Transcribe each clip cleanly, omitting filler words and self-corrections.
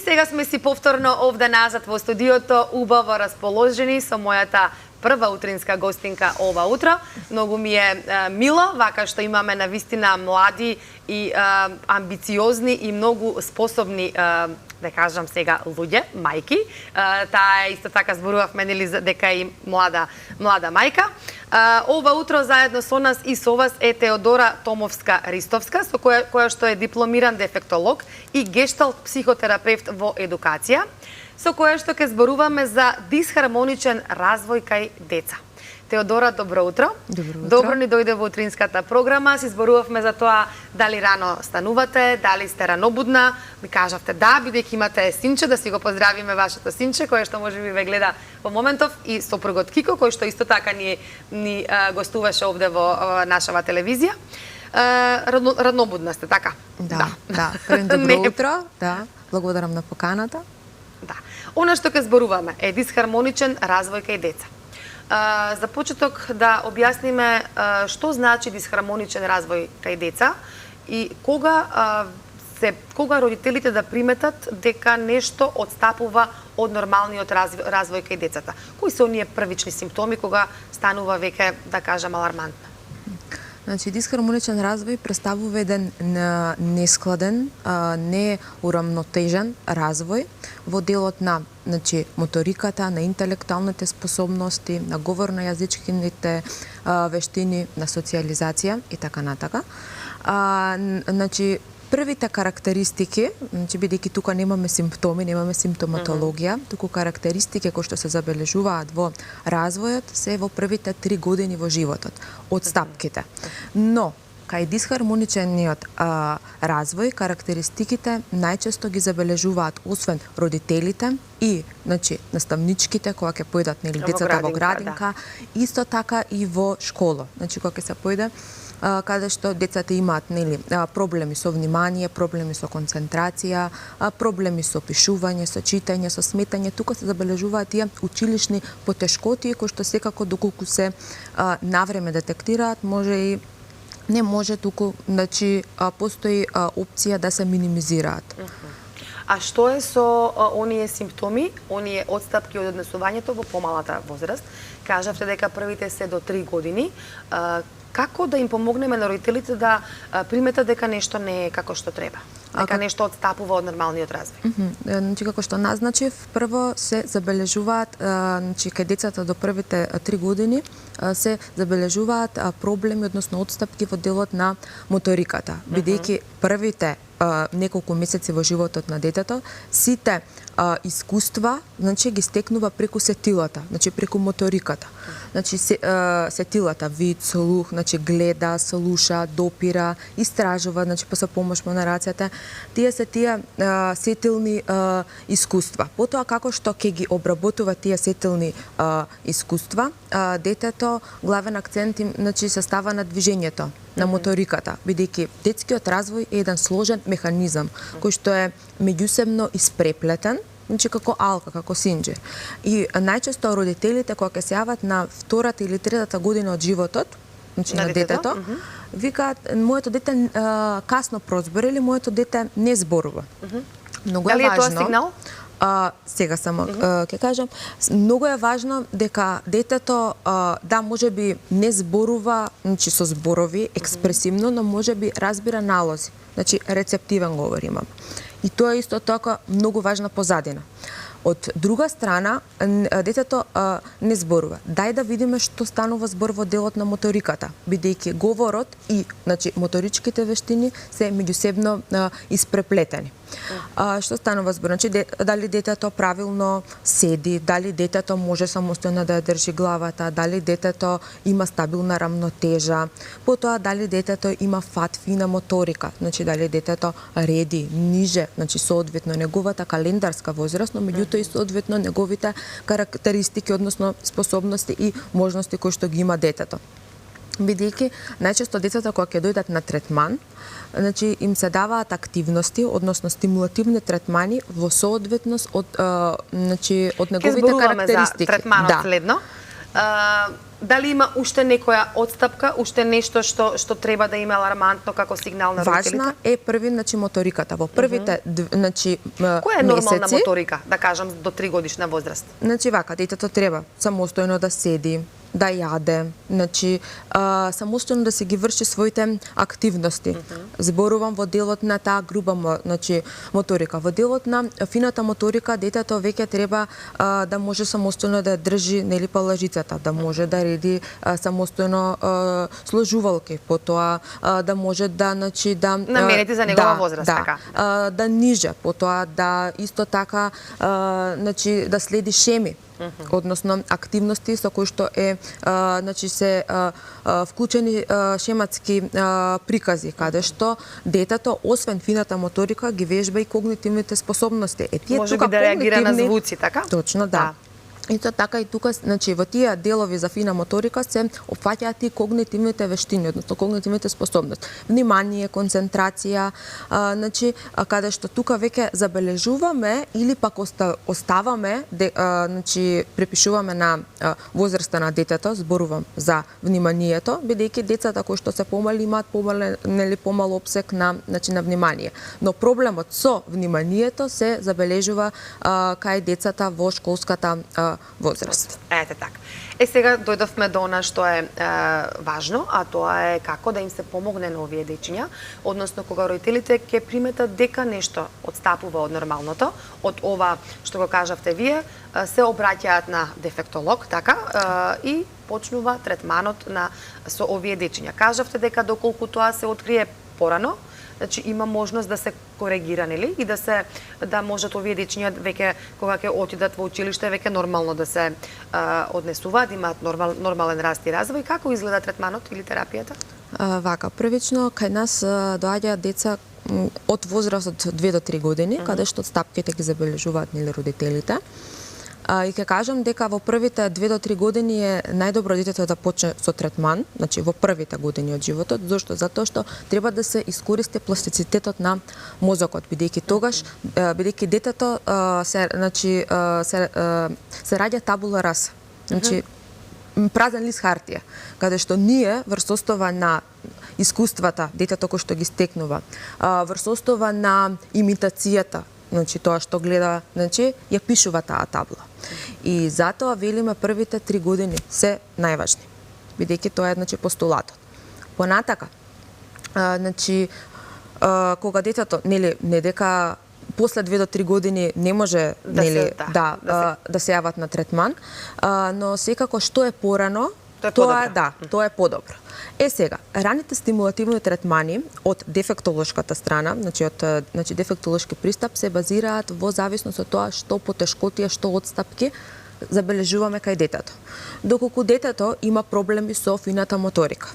сега сме си повторно овде назад во студиото, убаво расположени со мојата прва утринска гостинка ова утро. Многу ми е мило, вака што имаме навистина млади и амбициозни и многу способни, да кажам сега, луѓе, мајки. Таа исто така зборувавме нели дека е млада мајка. Ова утро заедно со нас и со вас е Теодора Томовска-Ристовска, со која што е дипломиран дефектолог и гешталт психотерапевт во едукација, со која што ќе зборуваме за дисхармоничен развој кај деца. Теодора, добро утро. Добро утро. Добро ни дојде во утринската програма. Си зборувавме за тоа дали рано станувате, дали сте ранобудна. Ми кажавте да, бидејќи имате синче, да си го поздравиме вашето синче, кое што можеби ве гледа во моментов, и сопругот Кико, кој што исто така ни гостуваше овде во нашава телевизија. Ранобудна сте, така? Да. Добро утро. Да, благодарам на поканата. Да. Она што ќе зборуваме е дисхармоничен развој кај деца. За почеток да објасниме што значи дисхармоничен развој кај деца и кога родителите да приметат дека нешто отстапува од нормалниот развој кај децата. Кои се оние првични симптоми кога станува веќе, да кажам, алармантно? Значи, дисхармоничен развој представува еден нескладен, неурамнотежен развој во делот на моториката, на интелектуалните способности, на говорно-јазичките вештини, на социјализација и така натака. Првите карактеристики, бидејќи тука немаме симптоми, немаме симптоматологија, туку карактеристики кои што се забележуваат во развојот се во првите 3 години во животот, отстапките. Но, кај дисхармоничениот развој, карактеристиките најчесто ги забележуваат освен родителите и наставничките кога ќе појдат децата во градинка, исто така и во школа. Кога ќе се појде каде што децата имаат проблеми со внимание, проблеми со концентрација, проблеми со пишување, со читање, со сметање, тука се забележуваат тие училишни потешкоти кои што секако доколку се навреме детектираат, може и не може, туку постои опција да се минимизираат. А што е со оние симптоми, оние отстапки од однесувањето во помалата возраст? Кажавте дека првите се до 3 години. Како да им помогнеме на родителите да приметат дека нешто не е како што треба? Дека нешто отстапува од нормалниот развој? Како што назначив, прво се забележуваат, кај децата до првите 3 години се забележуваат проблеми, односно отстапки во делот на моториката, бидејќи првите неколку месеци во животот на детето, сите искуства ги стекнува преку сетилата, преку моториката. Сетилата, вид, слух, гледа, слуша, допира, истражува, со помош на рацете. Тие се тие сетилни искуства. Потоа како што ќе ги обработува тие сетилни искуства, детето главен акцент се става на движењето, на моториката, бидејќи детскиот развој е еден сложен механизам кој што е меѓусебно испреплетен, како алка, како синџир. И најчесто родителите кога ќе се јават на 2-та или 3-та година од животот, на детето, викаат моето дете касно прозбора или моето дете не зборува. Многу е важно. Дали е тоа сигнал? Сега само ќе кажам, многу е важно дека детето можеби не зборува, со зборови експресивно, но можеби разбира налози. Рецептивен говор имам. И тоа е исто така многу важна позадина. Од друга страна, детето не зборува. Дај да видиме што станува збор во делот на моториката, бидејќи говорот и моторичките вештини се меѓусебно испреплетени. Што станува збор? Дали детето правилно седи, дали детето може самостојно да ја држи главата, дали детето има стабилна рамнотежа, потоа дали детето има фат, фина моторика, дали детето реди, ниже, соодветно неговата календарска возраст, но меѓутоа и соодветно неговите карактеристики, односно способности и можности кои што ги има детето. Бидејќи најчесто децата кога ќе дојдат на третман, им се даваат активности, односно стимулативни третмани во соодветност од неговите карактеристики. Ќе зборуваме за третманот следно. Дали има уште некоја отстапка, уште нешто што треба да има алармантно како сигнал на родителите? Важна е први, значи, моториката. Во првите, значи, Која е нормална месеци, моторика, да кажам, до 3 годишна возраст? значи, вака, детето треба самостојно да седи, да јаде, значи, самостојно да се ги врши своите активности. Зборувам во делот на таа груба, значи, моторика. Во делот на фината моторика, детето веќе треба да може самостојно да држи, нели, палажицата, да може да реди самостојно сложувалки, потоа да може да, значи, да наменети за негова возраст, така. Да ниже, потоа да исто така, значи, да следи шеми, односно активности со кои што е, значи, се вклучени шематски прикази, каде што детето, освен фината моторика, ги вежба и когнитивните способности. Тие може би да реагира на звуци, така? Точно, да. Исто така и тука, значи, во тие делови за фина моторика се опфаќаат и когнитивните вештини, односно когнитивните способности. Внимание, концентрација, значи, каде што тука веќе забележуваме или пак оставаме, значи, препишуваме на возраста на детето, зборувам за вниманието, бидејќи децата кои што се помали имаат помал обсек на, значи, на внимание. Но проблемот со вниманието се забележува кај децата во школската возраст. Ете така. Сега дојдовме до она што е важно, а тоа е како да им се помогне на овие дечиња, односно кога родителите ќе приметат дека нешто отстапува од нормалното, од ова што го кажавте вие, се обраќаат на дефектолог, така, и почнува третманот со овие дечиња. Кажавте дека доколку тоа се открие порано, значи има можност да се коригира, нели, и да можат овие дечиња веќе кога ќе отидат во училиште веќе нормално да се однесуваат, имаат нормален раст и развој. Како изгледа третманот или терапијата? Вака, првично кај нас доаѓаат деца од возраст од 2 до 3 години, каде што стапките ги забележуваат, нели, родителите. И ќе кажам дека во првите 2 до 3 години е најдобро детето да почне со третман, значи во првите години од животот. Зошто? Затоа што треба да се искористи пластицитетот на мозокот, бидејќи детето се раѓа табула раса. Значи празен лист хартија, каде што ние врз основа на искуствата детето кој што ги стекнува, врз основа на имитацијата, значи тоа што гледа, значи ја пишува таа табла. И затоа велиме првите 3 години се најважни, бидејќи тоа е, значи, постулатот. Понатака, значи, кога детето, нели, не дека после 2 до 3 години не може, нели, да се јават на третман, но секако што е порано, тоа е подобро. Сега, раните стимулативни третмани од дефектолошката страна, значи дефектолошки пристап, се базираат во зависност од тоа што потешкотија, што отстапки забележуваме кај детето. Доколку детето има проблеми со фината моторика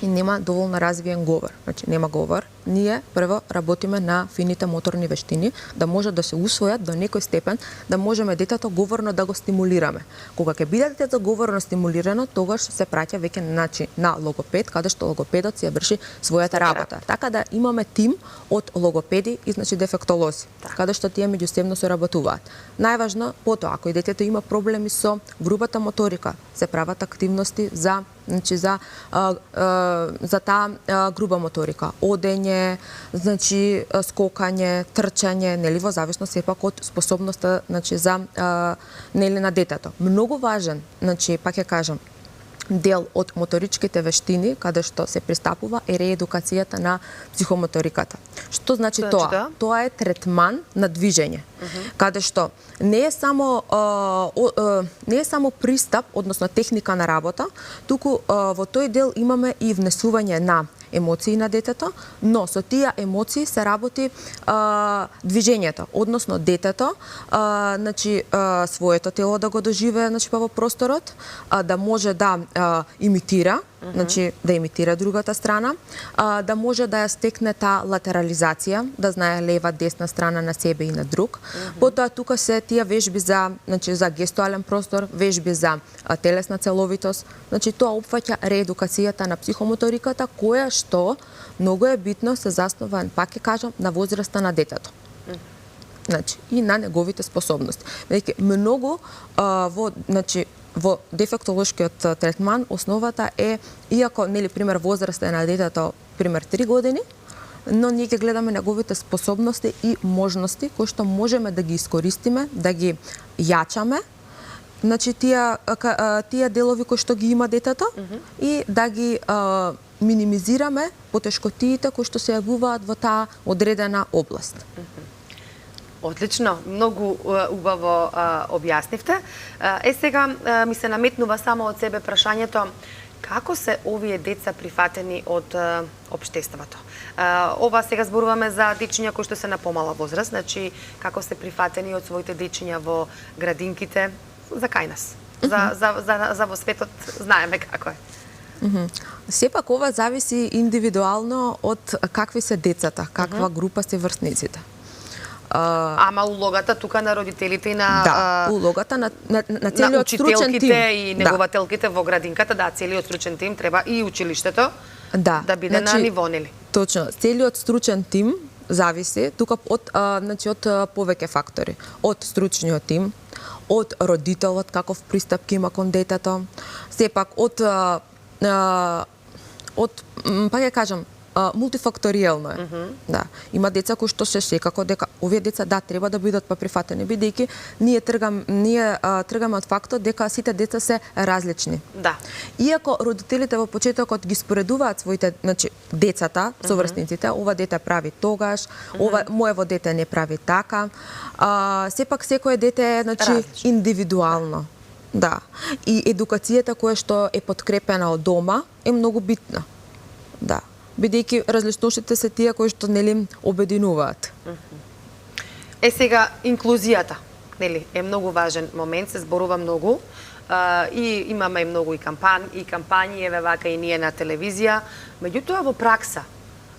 и нема доволно развиен говор, значи нема говор, ние прво работиме на фините моторни вештини, да може да се усвојат до некој степен, да можеме детето говорно да го стимулираме. Кога ќе биде детето говорно стимулирано, тогаш се праќа веќе на логопед, каде што логопедот си ја врши својата работа. Така да имаме тим од логопеди и, значи, дефектолози, каде што тие меѓусебно соработуваат. Најважно, потоа, ако детето има проблеми со грубата моторика, се прават активности за таа груба моторика, одење, значи скокање, трчање, нели, во зависност сепак од способноста, значи, нели, на детето. Многу важен, значи, пак ќе кажам, дел од моторичките вештини, каде што се пристапува, е реедукацијата на психомоториката. Што значи тоа? Тоа е третман на движење, каде што не е само пристап, односно техника на работа, туку во тој дел имаме и внесување на емоции на детето, но со тие емоции се работи движењето, односно детето, значи своето тело да го доживее, значи, во просторот, да може да имитира, значи да имитира другата страна, да може да ја стекне таа латерализација, да знае лева, десна страна на себе и на друг. Потоа тука се тие вежби за гестуален простор, вежби за телесна целовитост. Значи тоа опфаќа реедукацијата на психомоториката, која што многу е битно се заснова, пак ќе кажам, на возраста на детето. Значи и на неговите способности. Многу во дефектолошкиот третман основата е, иако нели пример возраста на детето пример 3 години, но ние ќе гледаме неговите способности и можности кои што можеме да ги искористиме, да ги јачаме, значи тие делови кои што ги има детето и да ги минимизираме потешкотиите кои што се јавуваат во таа одредена област. Одлично, многу убаво објаснивте. Сега ми се наметнува само од себе прашањето како се овие деца прифатени од општеството. Ова сега зборуваме за дечиња кои што се на помала возраст, значи како се прифатени од своите дечиња во градинките, за кај нас. За во светот знаеме како е. Сепак ова зависи индивидуално од какви се децата, каква група се врсниците. Ама улогата тука на родителите и на улогата на целиот стручен тим и негователките во градинката, целиот стручен тим треба и училиштето да биде на ниво, нели? Точно, целиот стручен тим зависи тука од повеќе фактори, од стручниот тим, од родителот каков пристап ќе има кон детето, сепак од па ќе кажам мултифакторијално е. Да. Има деца кои што се секако дека овие деца треба да бидат прифатени, бидејќи ние тргаме од фактот дека сите деца се различни. Да. Иако родителите во почетокот ги споредуваат своите, децата, соврсниците, ова дете прави тогаш, ова моево дете не прави така, сепак секое дете е индивидуално. Да. И едукацијата која што е подкрепена од дома е многу битна. Да. Бидејќи различностите се тие кои што обединуваат. Сега инклузијата, нели, е многу важен момент, се зборува многу. И имаме многу и кампањи, еве вака и ние на телевизија. Меѓутоа во пракса,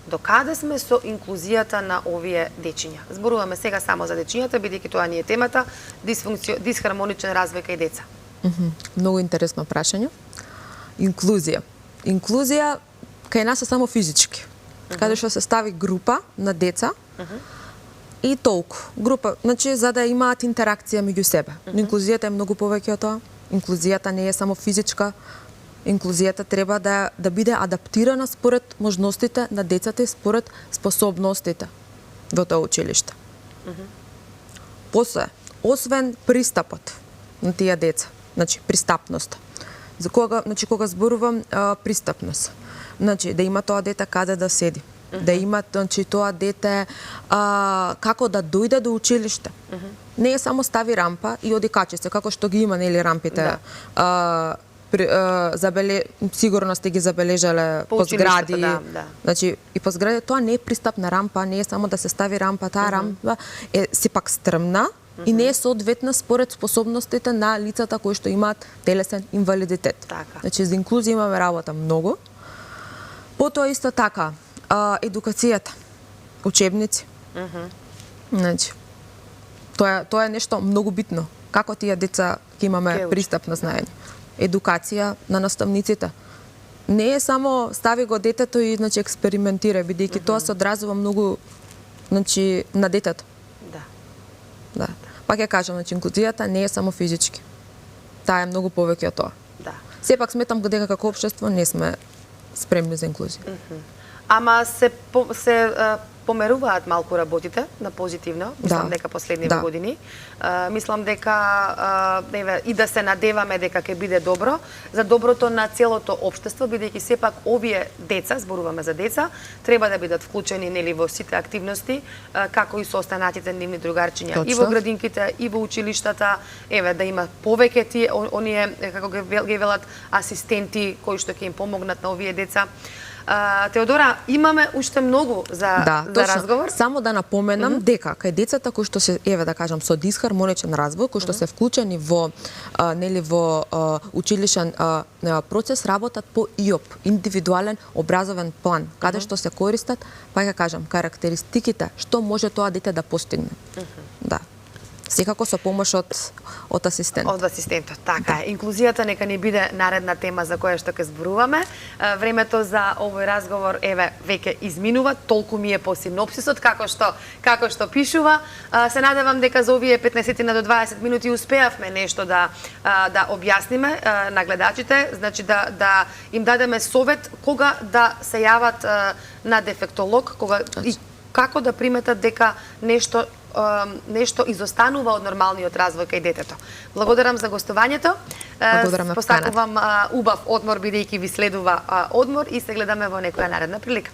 докаде сме со инклузијата на овие дечиња? Зборуваме сега само за дечињата, бидејќи тоа ни е темата, дисхармоничен развој кај деца. Многу интересно прашање. Инклузија кај нас е само физички, каде што се стави група на деца и толку. Група, за да имаат интеракција меѓу себе. Инклузијата е многу повеќе од тоа. Инклузијата не е само физичка. Инклузијата треба да биде адаптирана според можностите на децата и според способностите во тоа училиште. После, освен пристапот на тие деца, пристапноста. За кога зборувам пристапност, да има тоа дете каде да седи, да има тоа дете како да дојде до училиште. Не е само стави рампа и оди качи се, како што ги има рампите. Сигурно сте ги забележале по згради. И по згради тоа не е пристапна рампа, не е само да се стави рампа, таа рампа е сепак стрмна и не е соодветна според способностите на лицата кои што имаат телесен инвалидитет. За инклузија имаме работа многу. Потоа исто така, едукацијата, учебници. Тоа е нешто многу битно. Како тие деца ќе имаме пристап на знаење? Едукација на наставниците. Не е само стави го детето и експериментира, бидејќи тоа се одразува многу на детето. Да. Пак ќе кажам, инклузијата не е само физички. Таа е многу повеќе од тоа. Сепак сметам дека како општество не сме спремни за инклузија. Ама се померуваат малку работите на позитивно, мислам дека последниве години. Мислам дека и да се надеваме дека ќе биде добро за доброто на целото општество, бидејќи сепак овие деца, зборуваме за деца, треба да бидат вклучени нели во сите активности, како и со останатите нивни другарчиња и во градинките и во училиштата, да има повеќе тие оние како ги велат асистенти кои што ќе им помогнат на овие деца. Теодора, имаме уште многу за разговор. Само да напоменам дека кај децата кои што се со дисхармоничен развој, кои што се вклучени во училишен процес, работат по ИОП, индивидуален образовен план, каде што се користат, карактеристиките што може тоа дете да постигне. секако со помош од асистент. Од асистентот, така е. Инклузијата нека ни биде наредна тема за која што ќе зборуваме. Времето за овој разговор веќе изминува, толку ми е по синопсисот како што пишува. Се надевам дека за овие 15 до 20 минути успеавме нешто да објасниме на гледачите, значи да им дадеме совет кога да се јават на дефектолог, и како да приметат дека нешто изостанува од нормалниот развој кај детето. Благодарам за гостувањето. Посакувам убав одмор, бидејќи ви следува одмор, и се гледаме во некоја наредна прилика.